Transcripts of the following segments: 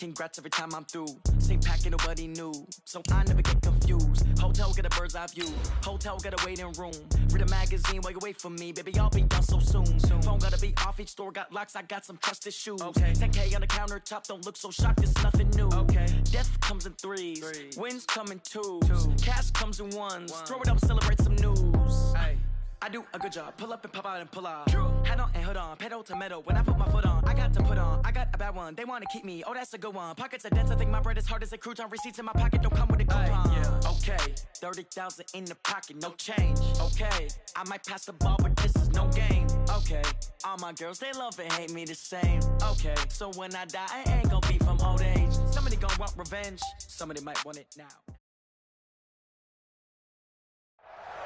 Congrats every time I'm through. Same packet, nobody knew, so I never get confused. Hotel got a bird's eye view. Hotel got a waiting room. Read a magazine while you wait for me, baby. I'll be done so soon. Phone gotta be off. Each store got locks. I got some trusted shoes. Okay. 10K on the countertop. Don't look so shocked. It's nothing new. Okay. Death comes in threes. Wins come in twos. Cash comes in ones. Throw it up, celebrate some news. Ay. I do a good job. Pull up and pop out and pull out. Head on and hood on. Pedal to metal. When I put my foot on, I got to put on. I got a bad one. They want to keep me. Oh, that's a good one. Pockets are dense. I think my bread is hard as a crouton. Receipts in my pocket don't come with a coupon. Yeah. Okay. 30,000 in the pocket. No change. Okay. I might pass the ball, but this is no game. Okay. All my girls, they love and hate me the same. Okay. So when I die, I ain't gonna be from old age. Somebody gonna want revenge. Somebody might want it now.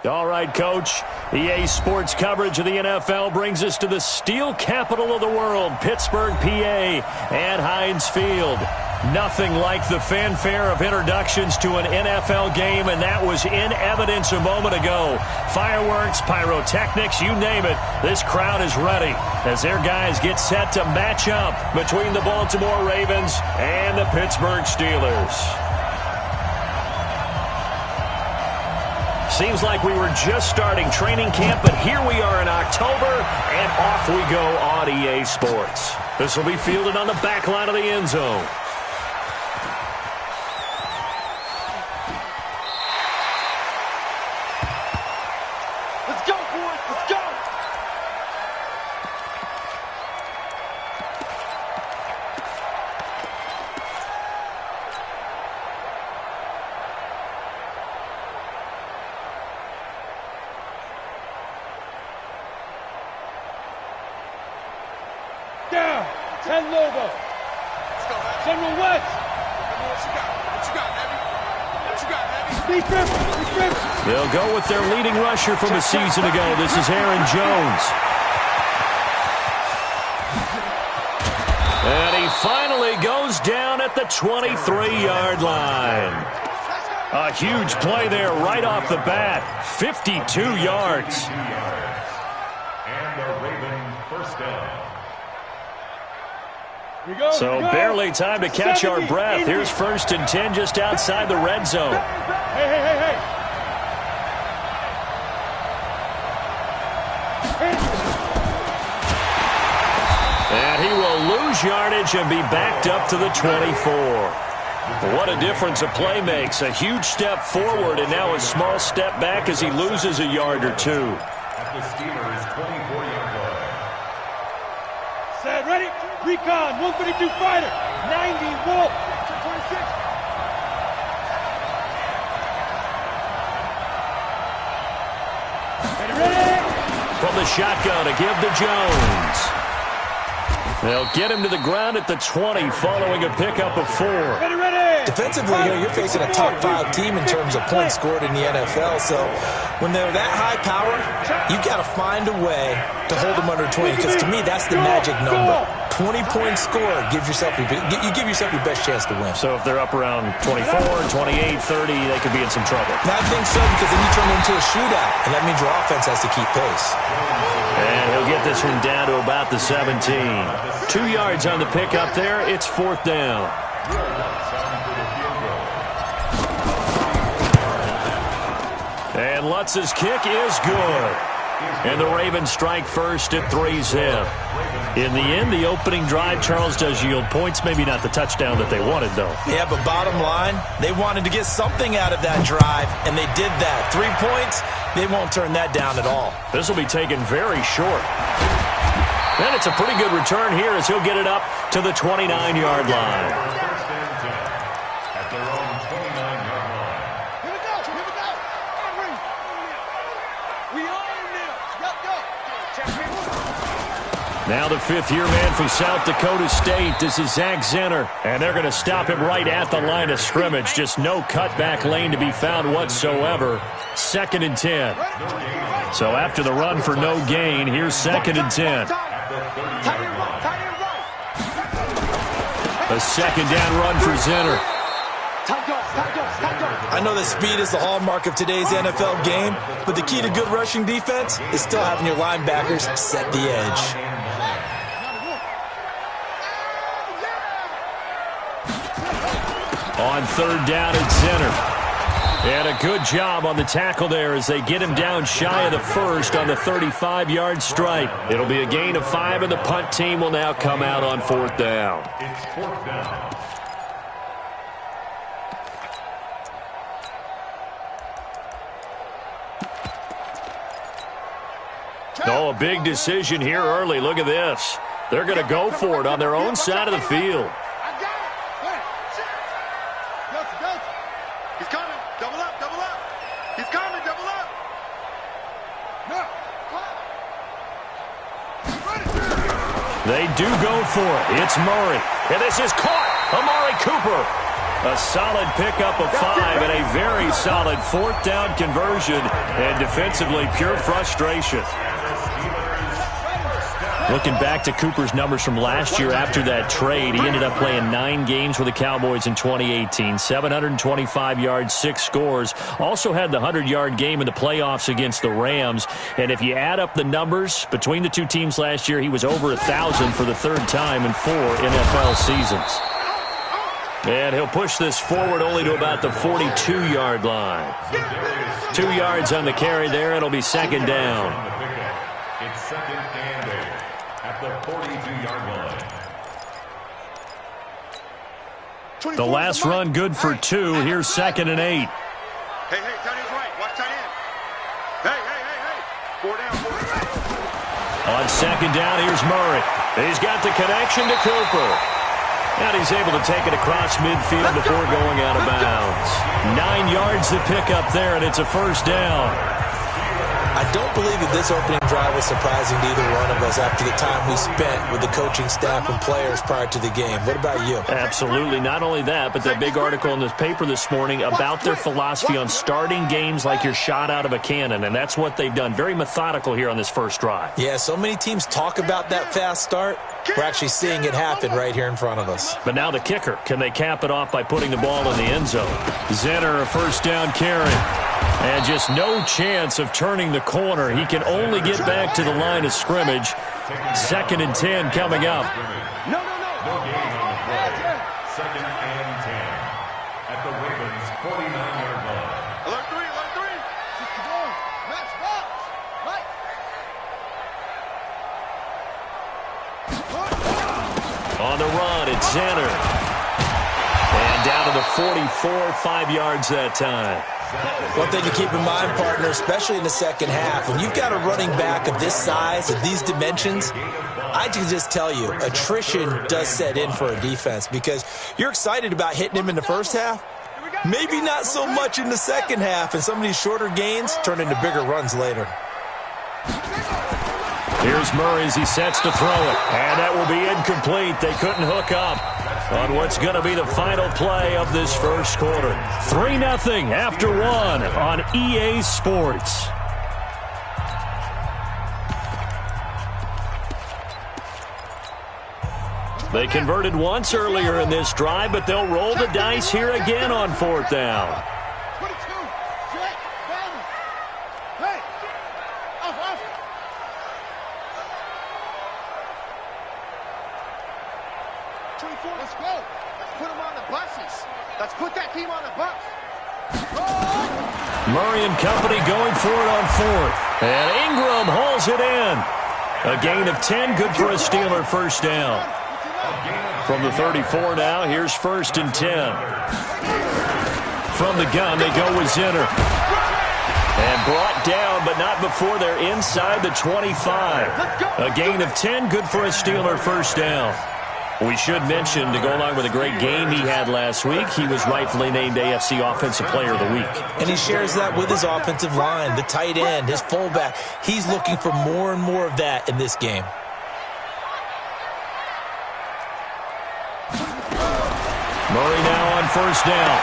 All right, Coach. EA Sports coverage of the NFL brings us to the steel capital of the world, Pittsburgh, PA, at Heinz Field. Nothing like the fanfare of introductions to an NFL game, and that was in evidence a moment ago. Fireworks, pyrotechnics, you name it. This crowd is ready as their guys get set to match up between the Baltimore Ravens and the Pittsburgh Steelers. Seems like we were just starting training camp, but here we are in October, and off we go on EA Sports. This will be fielded on the back line of the end zone. Let's go, boys! Let's go! Down, 10 Lobo. Let's go, man. General West. What you got? What you got, Heavy? What you got, Heavy? Speed Griffin. They'll go with their leading rusher from a season ago. This is Aaron Jones. And he finally goes down at the 23-yard line. A huge play there right off the bat. 52 yards. And the Ravens first down. So barely time to catch our breath. Here's 1st and 10 just outside the red zone. Hey. And he will lose yardage and be backed up to the 24. What a difference a play makes. A huge step forward and now a small step back as he loses a yard or two. At the Steelers' 24-yard line. Set, ready? Recon, 152 fighter, 90 Wolf, 26. Ready? From the shotgun to give to Jones. They'll get him to the ground at the 20 following a pickup of 4. Ready. Defensively, here, you're facing a top 5 team in terms of points scored in the NFL. So when they're that high power, you've got to find a way to hold them under 20. Because to me, that's the magic number. 20-point score gives yourself you give yourself your best chance to win. So if they're up around 24, 28, 30, they could be in some trouble. I think so, because then you turn it into a shootout, and that means your offense has to keep pace. And he'll get this one down to about the 17. 2 yards on the pickup there. It's 4th down. And Lutz's kick is good. And the Ravens strike first at 3-zip. In the end, the opening drive, Charles, does yield points. Maybe not the touchdown that they wanted, though. Yeah, but bottom line, they wanted to get something out of that drive, and they did that. 3 points, they won't turn that down at all. This will be taken very short. And it's a pretty good return here as he'll get it up to the 29-yard line. First and 10 at their own 29-yard line. Here we go. We own them. Go. Now the 5th-year man from South Dakota State. This is Zach Zenner. And they're going to stop him right at the line of scrimmage. Just no cutback lane to be found whatsoever. 2nd and 10. So after the run for no gain, here's 2nd and 10. A 2nd down run for Zenner. I know that speed is the hallmark of today's NFL game, but the key to good rushing defense is still having your linebackers set the edge. On third down at center. And a good job on the tackle there as they get him down shy of the first on the 35-yard stripe. It'll be a gain of 5, and the punt team will now come out on fourth down. It's fourth down. Oh, a big decision here early. Look at this. They're going to go for it on their own side of the field. He's coming. Double up, double up. He's coming, double up. No. They do go for it. It's Murray. And this is caught. Amari Cooper. A solid pickup of 5 and a very solid fourth down conversion. And defensively, pure frustration. Looking back to Cooper's numbers from last year after that trade, he ended up playing 9 games with the Cowboys in 2018. 725 yards, 6 scores. Also had the 100-yard game in the playoffs against the Rams. And if you add up the numbers between the two teams last year, he was over 1,000 for the third time in 4 NFL seasons. And he'll push this forward only to about the 42-yard line. 2 yards on the carry there. It'll be second down. It's second and 8 at the 42-yard line. The last run good for 2. Here's second and 8. Hey, tight end's right. Watch tight end. Hey. 4 down. On second down, here's Murray. He's got the connection to Cooper. And he's able to take it across midfield before going out of bounds. 9 yards to pick up there, and it's a first down. I don't believe that this opening drive was surprising to either one of us after the time we spent with the coaching staff and players prior to the game. What about you? Absolutely. Not only that, but that big article in this paper this morning about their philosophy on starting games like you're shot out of a cannon, and that's what they've done. Very methodical here on this first drive. Yeah, so many teams talk about that fast start. We're actually seeing it happen right here in front of us. But now the kicker. Can they cap it off by putting the ball in the end zone? Zenner, a first down carry. And just no chance of turning the corner. He can only get back to the line of scrimmage. Second and 10 coming up. No gain on the play. Second and 10 at the Ravens' 49-yard line. Alert 3. Match box. Right. On the run, it's Zenner. And down to the 44, 5 yards that time. One thing to keep in mind, partner, especially in the second half, when you've got a running back of this size, of these dimensions, I can just tell you, attrition does set in for a defense because you're excited about hitting him in the first half, maybe not so much in the second half, and some of these shorter gains turn into bigger runs later. Here's Murray as he sets to throw it, and that will be incomplete. They couldn't hook up on what's going to be the final play of this first quarter. 3-0 after 1 on EA Sports. They converted once earlier in this drive, but they'll roll the dice here again on fourth down. 22. Jet. Down. Hey. Off. 24. Let's go. Let's put them on the buses. Let's put that team on the bus. Murray and company going for it on fourth. And Ingram hauls it in. A gain of 10, good for a Steeler first down. From the 34 now, here's first and 10. From the gun, they go with Zenner. And brought down, but not before they're inside the 25. A gain of 10, good for a Steeler first down. We should mention, to go along with a great game he had last week, he was rightfully named AFC Offensive Player of the Week. And he shares that with his offensive line, the tight end, his fullback. He's looking for more and more of that in this game. Murray now on first down.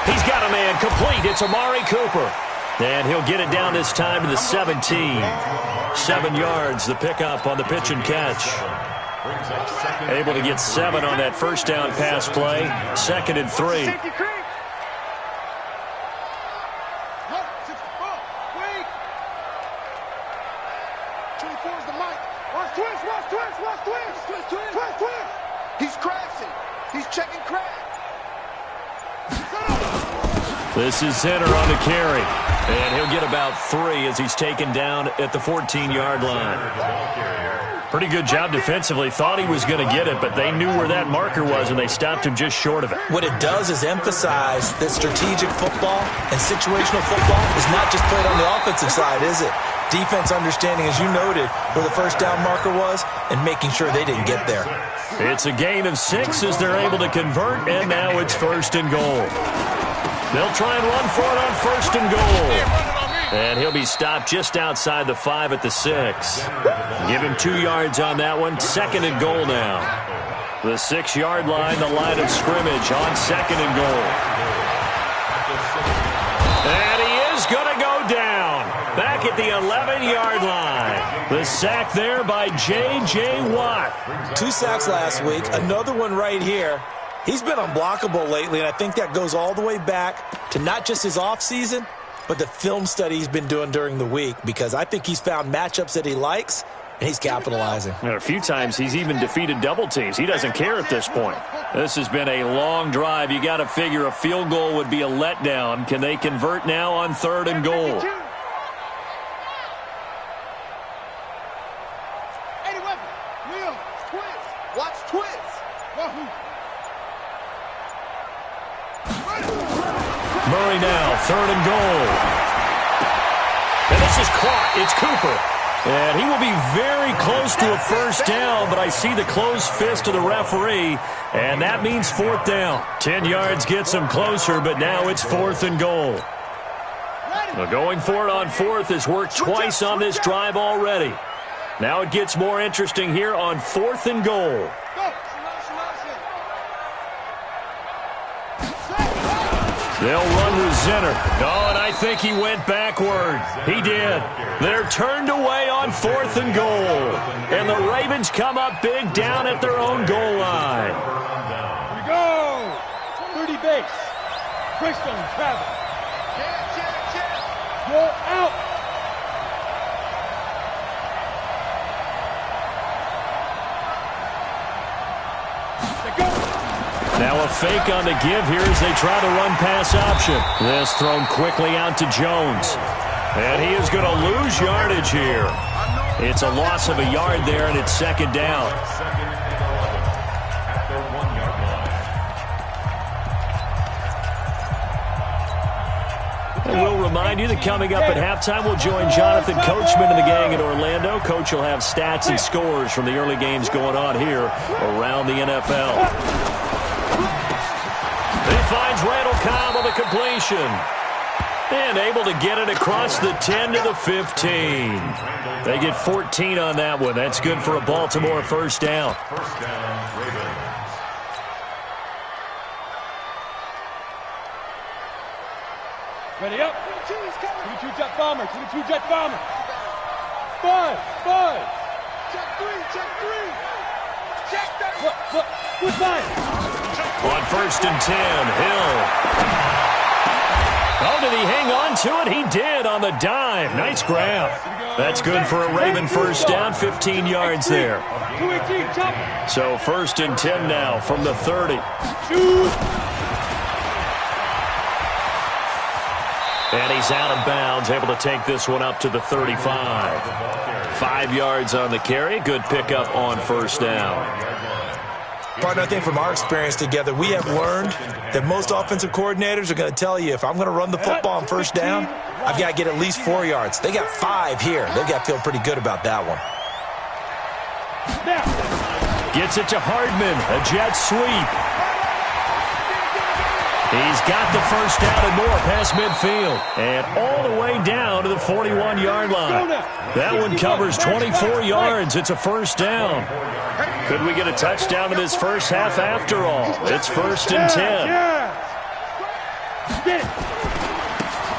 He's got a man complete. It's Amari Cooper. And he'll get it down this time to the 17. 7 yards, the pickup on the pitch and catch. Able to get 7 on that first down pass play. Second and 3. He's crashing. He's checking crash. This is Zenner on the carry. And he'll get about 3 as he's taken down at the 14-yard line. Pretty good job defensively. Thought he was going to get it, but they knew where that marker was, and they stopped him just short of it. What it does is emphasize that strategic football and situational football is not just played on the offensive side, is it? Defense understanding, as you noted, where the first down marker was and making sure they didn't get there. It's a gain of 6 as they're able to convert, and now it's 1st and goal. They'll try and run for it on 1st and goal. And he'll be stopped just outside the 5 at the 6. Give him 2 yards on that one. 2nd and goal now. The 6-yard line, the line of scrimmage on 2nd and goal. And he is going to go down. Back at the 11-yard line. The sack there by J.J. Watt. 2 sacks last week. Another one right here. He's been unblockable lately, and I think that goes all the way back to not just his offseason, but the film study he's been doing during the week, because I think he's found matchups that he likes, and he's capitalizing. And a few times he's even defeated double teams. He doesn't care at this point. This has been a long drive. You got to figure a field goal would be a letdown. Can they convert now on 3rd and goal? Murray now, 3rd and goal. And this is caught. It's Cooper. And he will be very close to a 1st down, but I see the closed fist of the referee, and that means 4th down. 10 yards gets him closer, but now it's 4th and goal. Now going for it on 4th has worked twice on this drive already. Now it gets more interesting here on 4th and goal. They'll run with Zenner. Oh, and I think he went backward. He did. They're turned away on 4th and goal. And the Ravens come up big down at their own goal line. Here we go. 30 base. Greystone travel. Roll out. Now a fake on the give here as they try to run pass option. This thrown quickly out to Jones. And he is going to lose yardage here. It's a loss of a yard there, and it's 2nd down. And we'll remind you that coming up at halftime, we'll join Jonathan Coachman and the gang in Orlando. Coach will have stats and scores from the early games going on here around the NFL. He finds Randall Cobb on the completion. And able to get it across the 10 to the 15. They get 14 on that one. That's good for a Baltimore 1st down. 1st down, Ravens. Ready up. 22 jet bomber. 22 jet bomber. 5. Check 3. Check that. Look. Good fire. On 1st and 10, Hill. Oh, did he hang on to it? He did on the dive. Nice grab. That's good for a Raven 1st down, 15 yards there. So 1st and 10 now from the 30. And he's out of bounds, able to take this one up to the 35. 5 yards on the carry. Good pickup on 1st down. Partner, I think from our experience together, we have learned that most offensive coordinators are going to tell you, if I'm going to run the football on 1st down, I've got to get at least 4 yards. They got 5 here. They've got to feel pretty good about that one. Gets it to Hardman. A jet sweep. He's got the 1st down and more past midfield. And all the way down to the 41-yard line. That one covers 24 yards. It's a 1st down. Could we get a touchdown in this first half after all? It's 1st and 10.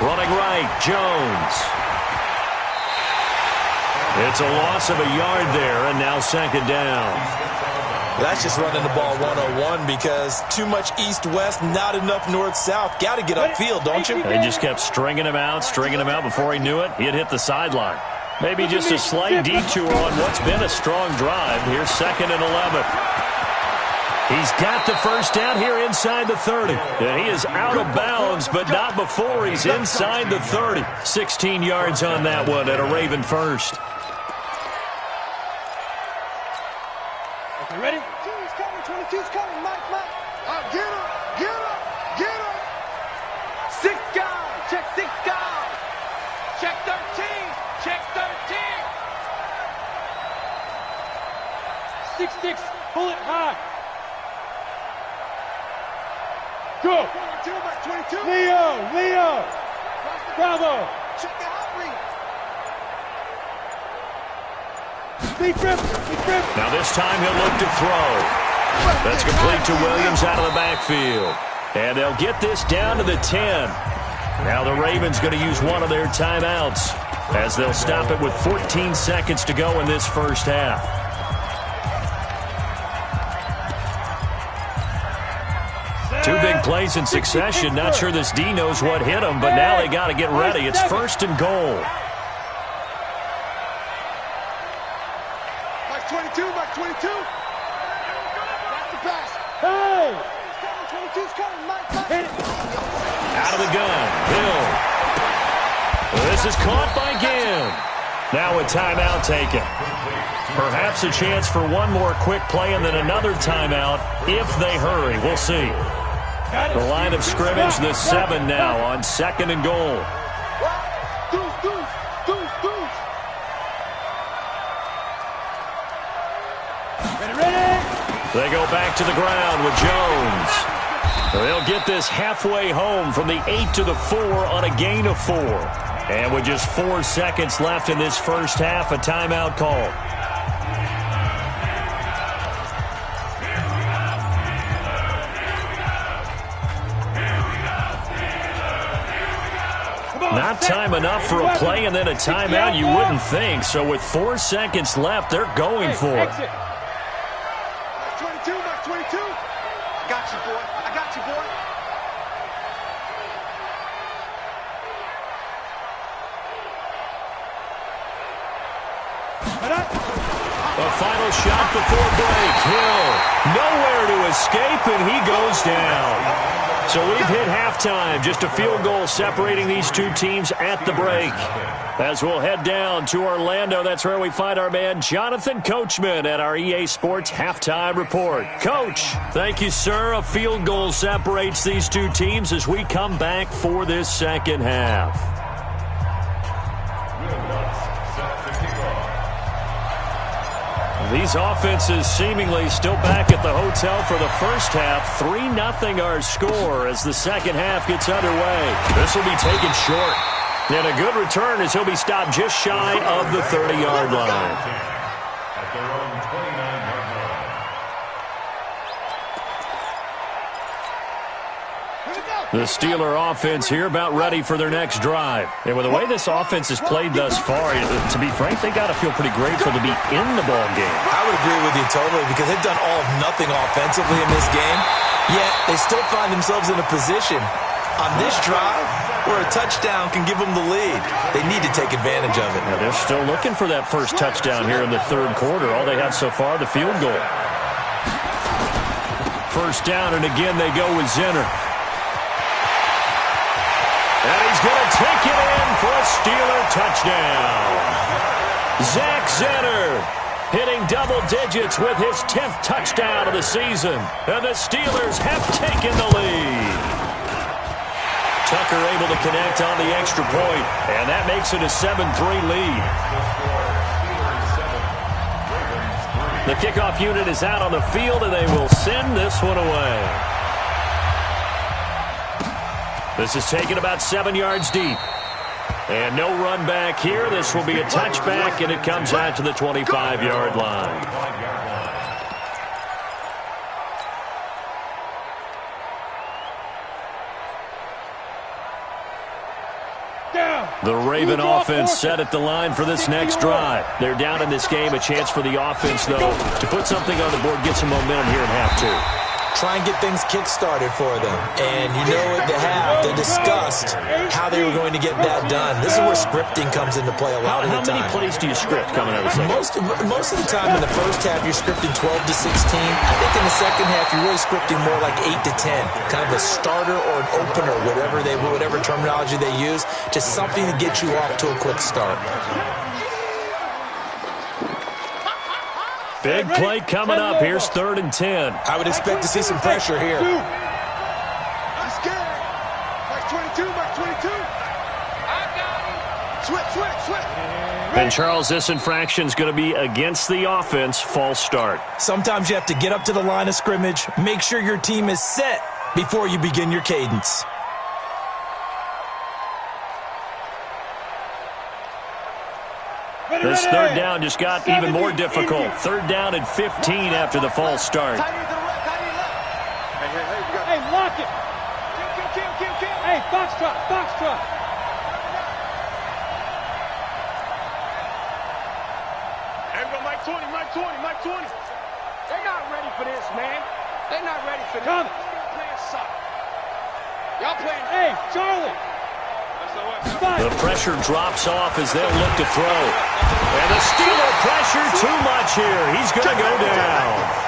Running right, Jones. It's a loss of a yard there, and now 2nd down. That's just running the ball 101 because too much east-west, not enough north-south. Got to get upfield, don't you? They just kept stringing him out before he knew it. He had hit the sideline. Maybe just a slight detour on what's been a strong drive. Here's 2nd and 11. He's got the first down here inside the 30. And he is out of bounds, but not before he's inside the 30. 16 yards on that one and a Raven first. Okay, ready? 22's coming, 22's coming, Mike. Get him. 6 guys, check 6 guys. Check 13, check 13. 6-6, pull it high. Go. 22 by 22. Leo. Bravo. Check the hot read. Big grip. Now this time he'll look to throw. That's complete to Williams out of the backfield. And they'll get this down to the 10. Now the Ravens going to use one of their timeouts as they'll stop it with 14 seconds to go in this first half. Two big plays in succession. Not sure this D knows what hit him, but now they got to get ready. It's first and goal. Mike 22. That's the pass. Hey. 22's coming, Mike. Out of the gun. Hill. This is caught by Yeng. Now a timeout taken. Perhaps a chance for one more quick play and then another timeout if they hurry. We'll see. The line of scrimmage, the 7 now on second and goal. Deuce. Ready. They go back to the ground with Jones. They'll get this halfway home from the 8 to the 4 on a gain of 4. And with just 4 seconds left in this first half, a timeout call. Not time enough for a play and then a timeout, you wouldn't think. So with 4 seconds left, they're going for it. Mike 22. I got you, boy. A final shot before break. Hill nowhere to escape, and he goes down. So we've hit halftime. Just a field goal separating these two teams at the break. As we'll head down to Orlando, that's where we find our man Jonathan Coachman at our EA Sports Halftime Report. Coach, thank you, sir. A field goal separates these two teams as we come back for this second half. These offenses seemingly still back at the hotel for the first half. 3-0 our score as the second half gets underway. This will be taken short. And a good return as he'll be stopped just shy of the 30-yard line. At their own 29-yard line. The Steeler offense here about ready for their next drive. And with the way this offense has played thus far, to be frank, they got to feel pretty grateful to be in the ball game. I would agree with you totally because they've done all of nothing offensively in this game, yet they still find themselves in a position on this drive where a touchdown can give them the lead. They need to take advantage of it. Now they're still looking for that first touchdown here in the third quarter. All they have so far, the field goal. First down, and again they go with Zenner. And he's going to take it in for a Steeler touchdown. Zach Zenner hitting double digits with his 10th touchdown of the season. And the Steelers have taken the lead. Tucker able to connect on the extra point, and that makes it a 7-3 lead. The kickoff unit is out on the field, and they will send this one away. This is taken about 7 yards deep. And no run back here. This will be a touchback, and it comes out to the 25-yard line. The Raven offense set at the line for this next drive. They're down in this game. A chance for the offense, though, to put something on the board, get some momentum here in half two. try and get things kick-started for them. And you know at the half, they discussed how they were going to get that done. This is where scripting comes into play a lot of the time. How many plays do you script coming out of the second? Most of the time in the first half, you're scripting 12 to 16. I think in the second half, you're really scripting more like 8 to 10. Kind of a starter or an opener, whatever terminology they use. Just something to get you off to a quick start. Big play coming up. Here's 3rd and 10. I would expect to see some pressure here. I'm scared. Mark 22, Mark 22. I got him. Switch. And Charles, this infraction's going to be against the offense. False start. Sometimes you have to get up to the line of scrimmage, make sure your team is set before you begin your cadence. This 3rd down just got even more difficult. 3rd down and 15 after the false start. Tight end to the right, tight end left. Hey, lock it. Kill. Hey, box truck. Everybody, Mike 20. They're not ready for this, man. They're not ready for this. Thomas. Y'all playing suck. Y'all playing. Hey, Charlie. The pressure drops off as they'll look to throw. And the Steeler pressure too much here. He's going to go down.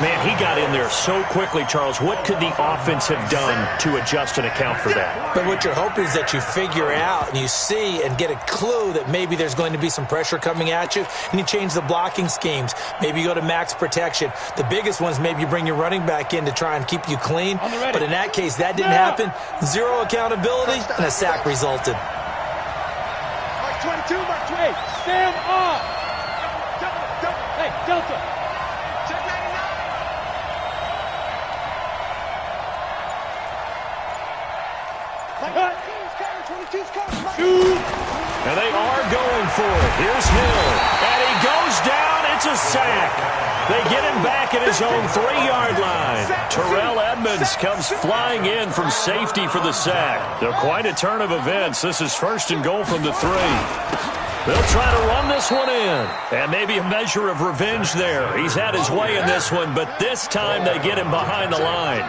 Man, he got in there so quickly, Charles. What could the offense have done to adjust and account for that? But what you're hoping is that you figure out and you see and get a clue that maybe there's going to be some pressure coming at you, and you change the blocking schemes. Maybe you go to max protection. The biggest ones, maybe you bring your running back in to try and keep you clean. But in that case, that didn't happen. Zero accountability, and a sack resulted. Mike 22, Mike 20. Hey, stand off. Double. Hey, Delta. Check 99. Cut. 22's coming. And they are going for it. Here's Hill. And he goes down. It's a sack. They get him back at his own 3-yard line. Terrell Edmonds comes flying in from safety for the sack. So quite a turn of events. This is 1st and goal from the 3. They'll try to run this one in. And maybe a measure of revenge there. He's had his way in this one, but this time they get him behind the line.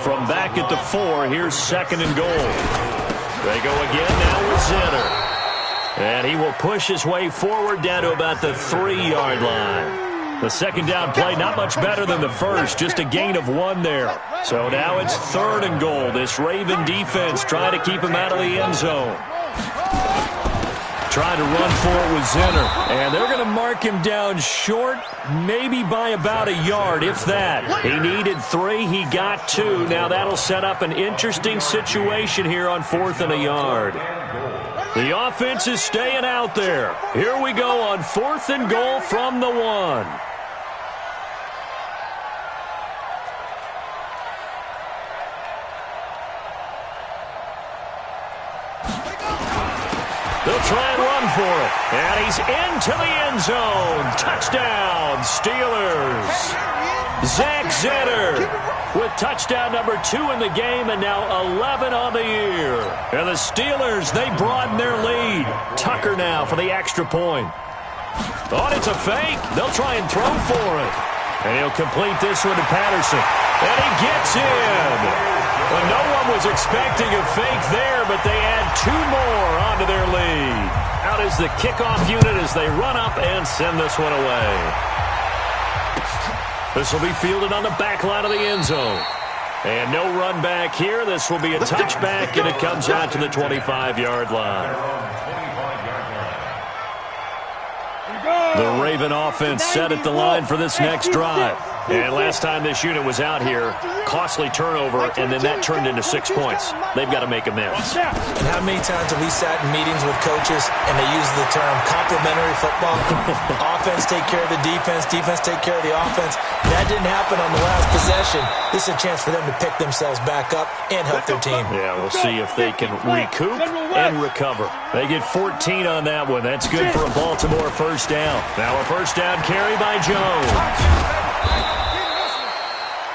From back at the 4, here's 2nd and goal. They go again now with Zinner. And he will push his way forward down to about the 3-yard line. The 2nd down play not much better than the first, just a gain of 1 there. So now it's 3rd and goal. This Raven defense trying to keep him out of the end zone. Trying to run for it with Zinner. And they're going to mark him down short, maybe by about a yard, if that. He needed 3. He got 2. Now that'll set up an interesting situation here on 4th and a yard. The offense is staying out there. Here we go on 4th and goal from the 1. They'll try and run for it. And he's into the end zone. Touchdown, Steelers. Zach Zinner with touchdown number 2 in the game and now 11 on the year. And the Steelers, they broaden their lead. Tucker now for the extra point. Oh, it's a fake. They'll try and throw for it. And he'll complete this one to Patterson. And he gets in. Well, no one was expecting a fake there, but they add 2 more onto their lead. Out is the kickoff unit as they run up and send this one away. This will be fielded on the back line of the end zone. And no run back here. This will be a touchback, and it comes out to the 25-yard line. The Raven offense set at the line for this next drive. And last time this unit was out here, costly turnover, and then that turned into 6 points. They've got to make amends. And how many times have we sat in meetings with coaches and they use the term complementary football? Offense take care of the defense, defense take care of the offense. That didn't happen on the last possession. This is a chance for them to pick themselves back up and help their team. Yeah, we'll see if they can recoup and recover. They get 14 on that one. That's good for a Baltimore first down. Now a first down carry by Jones.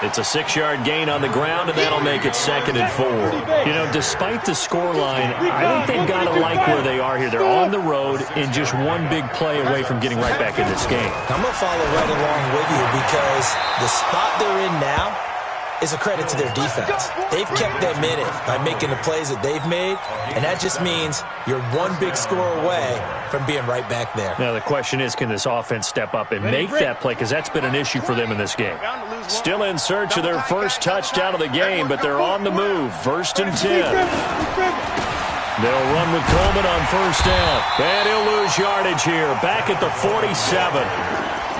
It's a 6-yard gain on the ground, and that'll make it 2nd and 4. You know, despite the scoreline, I think they've got to like where they are here. They're on the road and just one big play away from getting right back in this game. I'm going to follow right along with you because the spot they're in now is a credit to their defense. They've kept them in it by making the plays that they've made, and that just means you're one big score away from being right back there. Now, the question is, can this offense step up and make that play? Because that's been an issue for them in this game. Still in search of their first touchdown of the game, but they're on the move. 1st and 10. They'll run with Coleman on 1st down. And he'll lose yardage here. Back at the 47.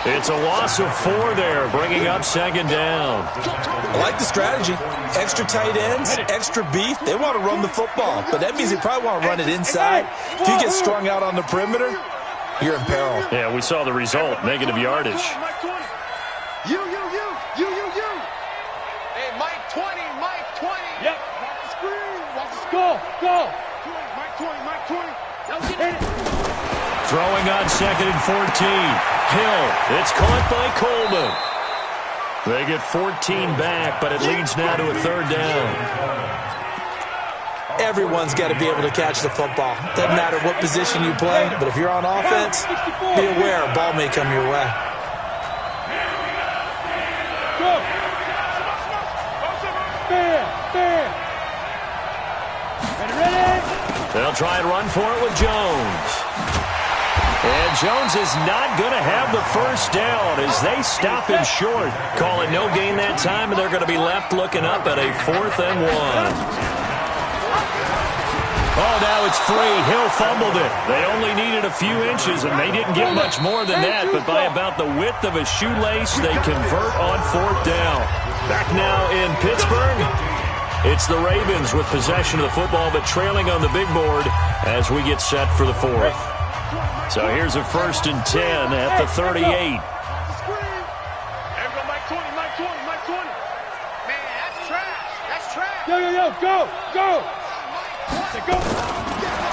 It's a loss of 4 there, bringing up 2nd down. I like the strategy. Extra tight ends, extra beef. They want to run the football, but that means they probably want to run it inside. If you get strung out on the perimeter, you're in peril. Yeah, we saw the result, negative yardage. You. Hey, Mike 20, Mike 20. Yep. Watch the screen. Watch the Go. Mike 20. Now get it. Throwing on 2nd and 14. Hill. It's caught by Coleman. They get 14 back, but it leads now to a 3rd down. Everyone's got to be able to catch the football. Doesn't matter what position you play, but if you're on offense, be aware a ball may come your way. Go. Fair. Ready? They'll try and run for it with Jones. And Jones is not going to have the 1st down as they stop him short. Call it no gain that time, and they're going to be left looking up at a 4th and 1. Oh, now it's free. Hill fumbled it. They only needed a few inches, and they didn't get much more than that. But by about the width of a shoelace, they convert on 4th down. Back now in Pittsburgh. It's the Ravens with possession of the football, but trailing on the big board as we get set for the 4th. So here's a 1st and 10 at the 38. There we go, Mike 20. Man, that's trash. Yo, go.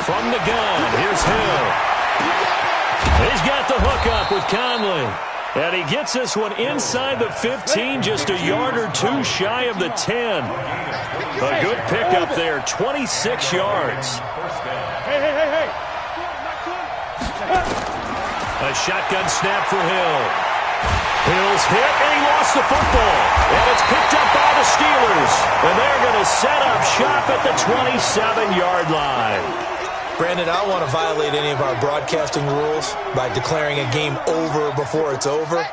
From the gun, here's Hill. He's got the hookup with Conley. And he gets this one inside the 15, just a yard or 2 shy of the 10. A good pickup there, 26 yards. Hey. A shotgun snap for Hill. Hill's hit, and he lost the football. And it's picked up by the Steelers. And they're going to set up shop at the 27-yard line. Brandon, I don't want to violate any of our broadcasting rules by declaring a game over before it's over.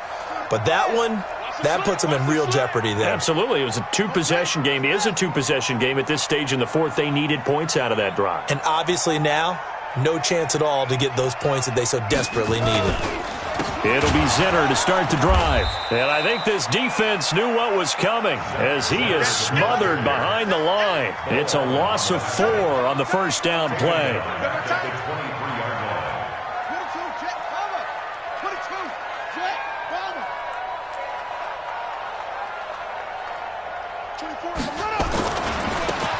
But that one, that puts them in real jeopardy there. Absolutely. It was a 2-possession game. It is a 2-possession game at this stage in the 4th. They needed points out of that drive. And obviously now, no chance at all to get those points that they so desperately needed. It'll be Zinner to start the drive. And I think this defense knew what was coming as he is smothered behind the line. It's a loss of 4 on the 1st down play.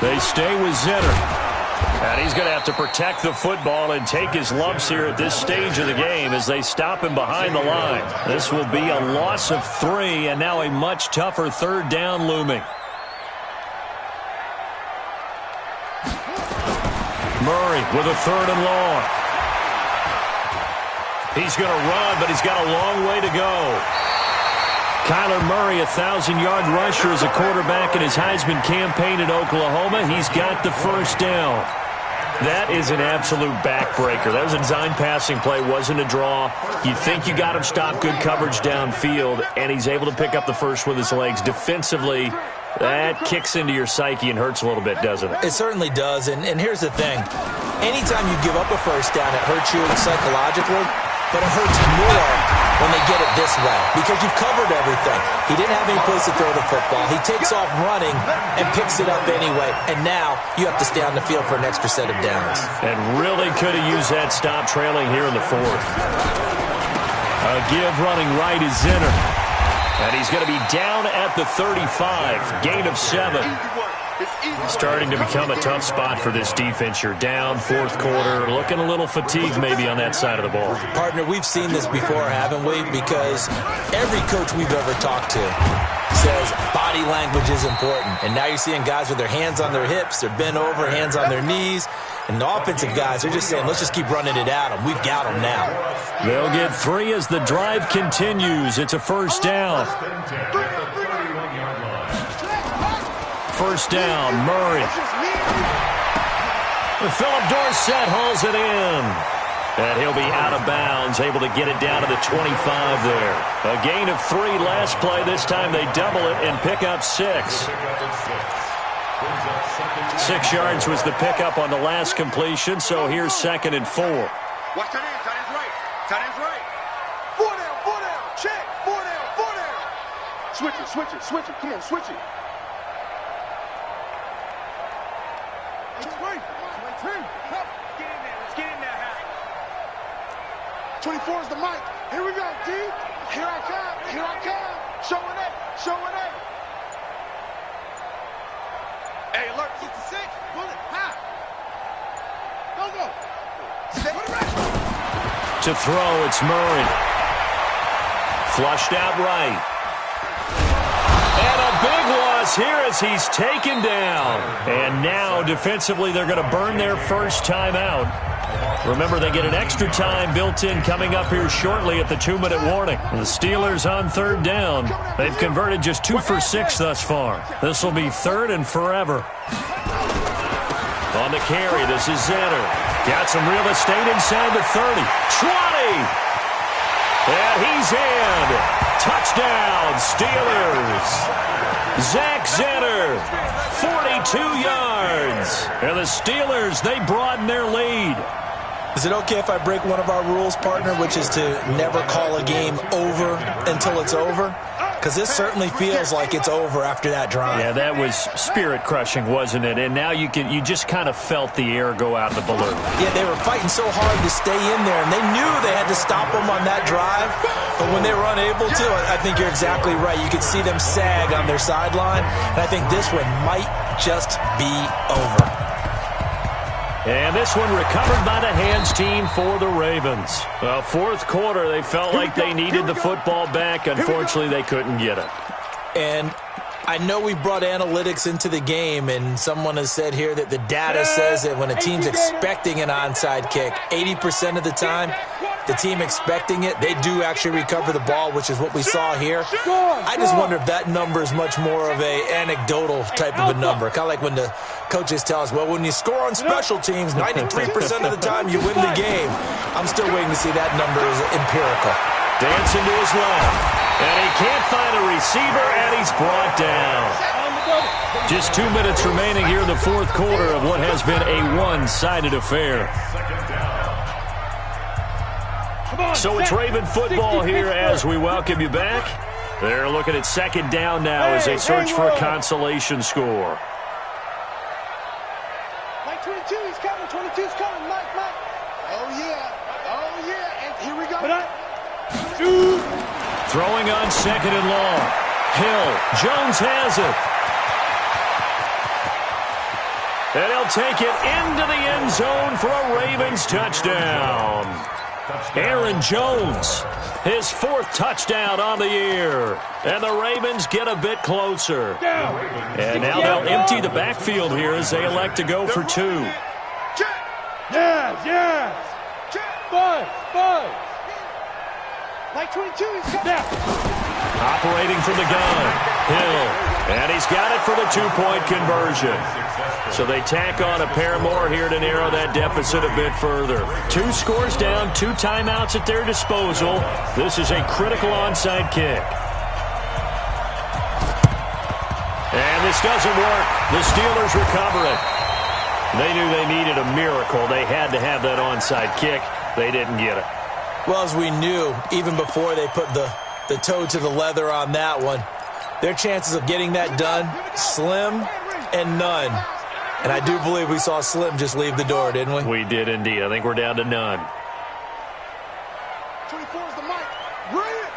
They stay with Zinner. And he's going to have to protect the football and take his lumps here at this stage of the game as they stop him behind the line. This will be a loss of 3, and now a much tougher 3rd down looming. Murray with a 3rd and long. He's going to run, but he's got a long way to go. Kyler Murray, a 1,000-yard rusher as a quarterback in his Heisman campaign at Oklahoma. He's got the 1st down. That is an absolute backbreaker. That was a design passing play, wasn't a draw. You think you got him stopped, good coverage downfield, and he's able to pick up the 1st with his legs. Defensively, that kicks into your psyche and hurts a little bit, doesn't it? It certainly does, and here's the thing. Anytime you give up a 1st down, it hurts you psychologically, but it hurts more when they get it this way because you've covered everything. He didn't have any place to throw the football. He takes off running and picks it up anyway, and now you have to stay on the field for an extra set of downs. And really could have used that stop trailing here in the 4th. A give running right is Zinner. And he's going to be down at the 35, gain of 7. Starting to become a tough spot for this defense. You're down 4th quarter, looking a little fatigued maybe on that side of the ball. Partner, we've seen this before, haven't we? Because every coach we've ever talked to says body language is important. And now you're seeing guys with their hands on their hips, they're bent over, hands on their knees. And the offensive guys, they're just saying, let's just keep running it at them. We've got them now. They'll get 3 as the drive continues. It's a first down. First down, Murray. Philip Dorsett hauls it in. And he'll be out of bounds, able to get it down to the 25 there. A gain of 3 last play. This time they double it and pick up 6. 6 yards was the pickup on the last completion, so here's 2nd and 4. Watch tight end. Tight end's right. Tight end's right. 4 down. Check. 4 down. Switch it. Come on, switch it. It's right. Let's get in there, Hap. 24 is the mic. Here we go, D. Here I come. Showing it. Hey, alert, 66. Bullet, high. Go. To throw, it's Murray. Flushed out right. And a big loss here as he's taken down. And now, defensively, they're going to burn their first timeout. Remember, they get an extra time built in coming up here shortly at the 2-minute warning. The Steelers on 3rd down. They've converted just 2 for 6 thus far. This will be 3rd and forever. On the carry, this is Zenner. Got some real estate inside the 30. 20! And he's in. Touchdown, Steelers. Zach Zenner, 42 yards. And the Steelers, they broaden their lead. Is it okay if I break one of our rules, partner, which is to never call a game over until it's over? Because this certainly feels like it's over after that drive. Yeah, that was spirit-crushing, wasn't it? And now you just kind of felt the air go out of the balloon. Yeah, they were fighting so hard to stay in there, and they knew they had to stop them on that drive. But when they were unable to, I think you're exactly right. You could see them sag on their sideline, and I think this one might just be over. And this one recovered by the hands team for the Ravens. Well, 4th quarter, they felt like they needed the football back. Unfortunately, they couldn't get it. And I know we brought analytics into the game, and someone has said here that the data says that when a team's expecting an onside kick, 80% of the time, the team expecting it, they do actually recover the ball, which is what we saw here. I just wonder if that number is much more of a anecdotal type of a number. Kind of like when the coaches tell us, well, when you score on special teams, 93% of the time you win the game. I'm still waiting to see that number is empirical. Dancing to his left. And he can't find a receiver, and he's brought down. Just 2 minutes remaining here in the 4th quarter of what has been a one-sided affair. So it's Raven football here as we welcome you back. They're looking at 2nd down now as they search for a consolation score. Mike 22, he's coming. 22's coming. Mike. Oh, yeah. And here we go. Throwing on 2nd and long. Hill. Jones has it. And he'll take it into the end zone for a Ravens touchdown. Aaron Jones, his 4th touchdown on the year. And the Ravens get a bit closer. And now they'll empty the backfield here as they elect to go for 2. Yes. Buzz. Mike 22, he's coming. Operating from the gun. Hill. And he's got it for the 2-point conversion. So they tack on a pair more here to narrow that deficit a bit further. 2 scores down, 2 timeouts at their disposal. This is a critical onside kick. And this doesn't work. The Steelers recover it. They knew they needed a miracle. They had to have that onside kick. They didn't get it. Well, as we knew, even before they put the toe to the leather on that one, their chances of getting that done, slim and none. And I do believe we saw Slim just leave the door, didn't we? We did indeed. I think we're down to none. 24 is the mic. Brilliant.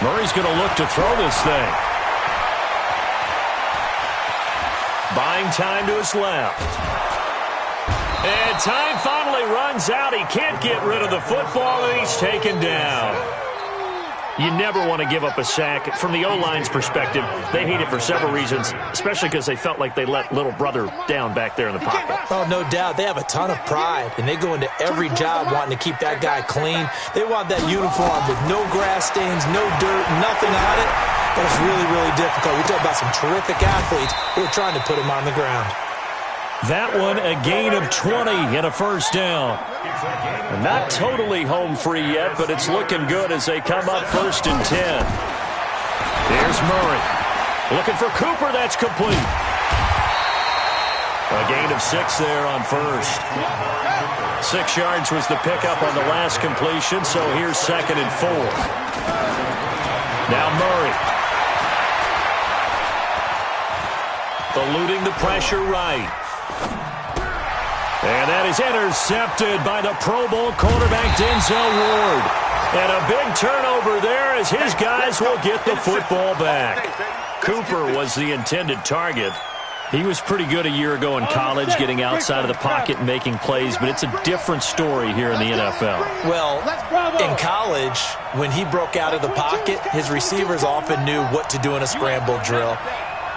Murray's going to look to throw this thing. Buying time to his left. And time finally runs out. He can't get rid of the football, and he's taken down. You never want to give up a sack. From the O-line's perspective, they hate it for several reasons, especially because they felt like they let little brother down back there in the pocket. Oh, no doubt. They have a ton of pride, and they go into every job wanting to keep that guy clean. They want that uniform with no grass stains, no dirt, nothing on it. But it's really, really difficult. We talk about some terrific athletes who are trying to put him on the ground. That one, a gain of 20 and a first down. Not totally home free yet, but it's looking good as they come up 1st and 10. Here's Murray. Looking for Cooper. That's complete. A gain of 6 there on first. 6 yards was the pickup on the last completion, so here's 2nd and 4. Now Murray. Eluding the pressure right. And that is intercepted by the Pro Bowl quarterback Denzel Ward. And a big turnover there as his guys will get the football back. Cooper was the intended target. He was pretty good a year ago in college, getting outside of the pocket and making plays, but it's a different story here in the NFL. Well, in college, when he broke out of the pocket, his receivers often knew what to do in a scramble drill.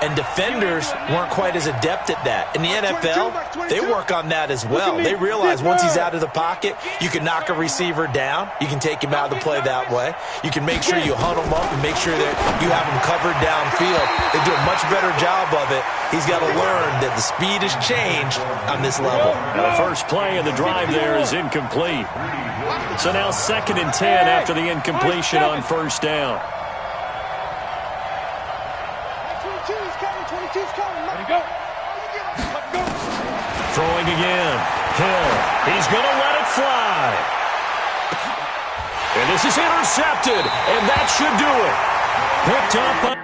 And defenders weren't quite as adept at that. In the NFL, they work on that as well. They realize once he's out of the pocket, you can knock a receiver down. You can take him out of the play that way. You can make sure you hunt him up and make sure that you have him covered downfield. They do a much better job of it. He's got to learn that the speed has changed on this level. Now the first play of the drive there is incomplete. So now 2nd and 10 after the incompletion on first down. Throwing again. Hill. He's going to let it fly. And this is intercepted. And that should do it. Picked up by...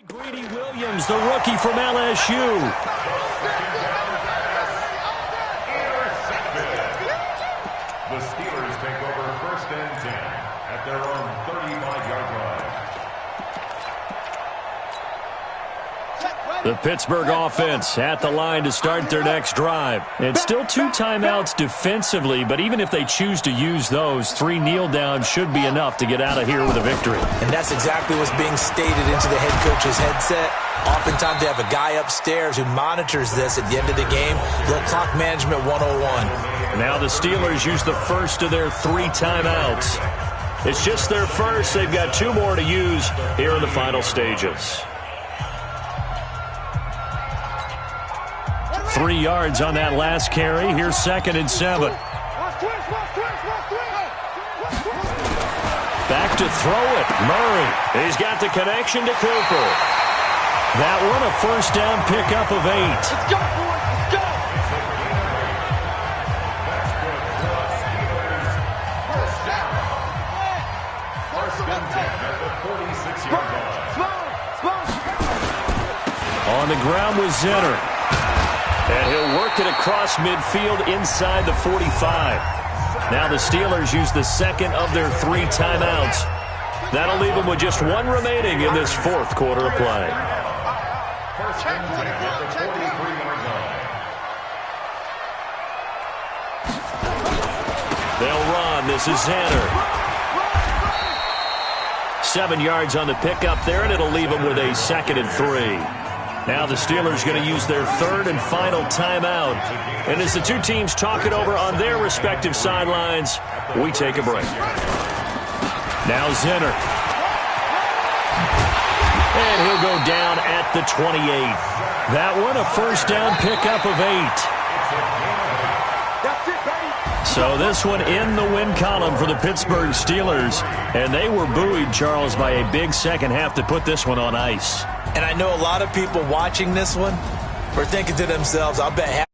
Greedy Williams, the rookie from LSU. The Steelers take over 1st and 10 at their own 35-yard line. The Pittsburgh offense at the line to start their next drive. It's still 2 timeouts defensively, but even if they choose to use those, 3 kneel downs should be enough to get out of here with a victory. And that's exactly what's being stated into the head coach's headset. Oftentimes they have a guy upstairs who monitors this at the end of the game. Little clock management 101. Now the Steelers use the first of their 3 timeouts. It's just their first. They've got 2 more to use here in the final stages. 3 yards on that last carry. Here's 2nd and 7. Back to throw it. Murray. He's got the connection to Cooper. That one a first down pickup of 8. Let's go, boys. Let's go. On the ground was Zenner. And he'll work it across midfield inside the 45. Now the Steelers use the 2nd of their 3 timeouts. That'll leave them with just 1 remaining in this 4th quarter of play. They'll run. This is Zenner. 7 yards on the pickup there, and it'll leave them with a 2nd and 3. Now the Steelers going to use their 3rd and final timeout. And as the 2 teams talk it over on their respective sidelines, we take a break. Now Zenner. And he'll go down at the 28. That one a first down pickup of 8. So this one in the win column for the Pittsburgh Steelers. And they were buoyed, Charles, by a big second half to put this one on ice. And I know a lot of people watching this one were thinking to themselves, I'll bet